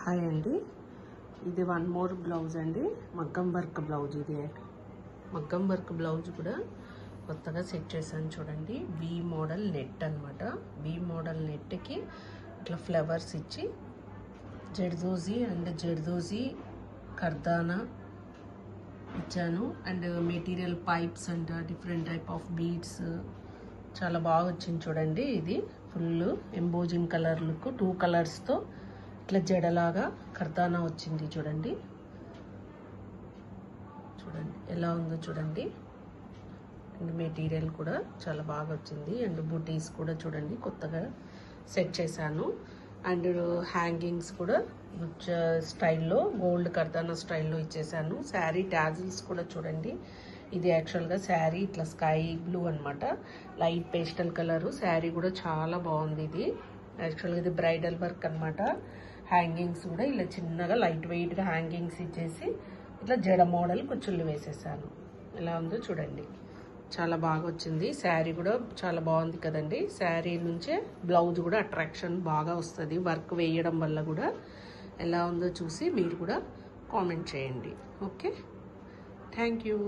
Hi అండి, ఇది one more blouse అండి. మగ్గం వర్క్ బ్లౌజ్. ఇది మగ్గం వర్క్ బ్లౌజ్ కూడా కొత్తగా సెట్ చేశాను చూడండి. వి మోడల్ నెట్ అనమాట. వి మోడల్ నెట్కి ఇట్లా ఫ్లవర్స్ ఇచ్చి జర్దోజీ అండ్ జర్దోజీ కర్దానా ఇచ్చాను. And material pipes and different type of beads చాలా బాగా వచ్చింది చూడండి. ఇది ఫుల్ ఎంబోజింగ్ కలర్ లుక్, 2 కలర్స్తో ఇట్లా జడలాగా కర్దానా వచ్చింది చూడండి. చూడండి ఎలా ఉందో చూడండి. అండ్ మెటీరియల్ కూడా చాలా బాగా వచ్చింది. అండ్ బూటీస్ కూడా చూడండి కొత్తగా సెట్ చేశాను. అండ్ హ్యాంగింగ్స్ కూడా స్టైల్లో గోల్డ్ కర్దానా స్టైల్లో ఇచ్చేసాను. శారీ టాజిల్స్ కూడా చూడండి. ఇది యాక్చువల్గా శారీ ఇట్లా స్కై బ్లూ అనమాట, లైట్ పేస్టల్ కలరు. శారీ కూడా చాలా బాగుంది. ఇది యాక్చువల్గా ఇది బ్రైడల్ వర్క్ అనమాట. హ్యాంగింగ్స్ కూడా ఇలా చిన్నగా లైట్ వెయిట్గా హ్యాంగింగ్స్ ఇచ్చేసి ఇట్లా జడ మోడల్ కుచ్చుళ్ళు వేసేసాను. ఎలా ఉందో చూడండి, చాలా బాగా వచ్చింది. శారీ కూడా చాలా బాగుంది కదండి. శారీ నుంచే బ్లౌజ్ కూడా అట్రాక్షన్ బాగా వస్తుంది వర్క్ వేయడం వల్ల కూడా. ఎలా ఉందో చూసి మీరు కూడా కామెంట్ చేయండి. Okay, thank you.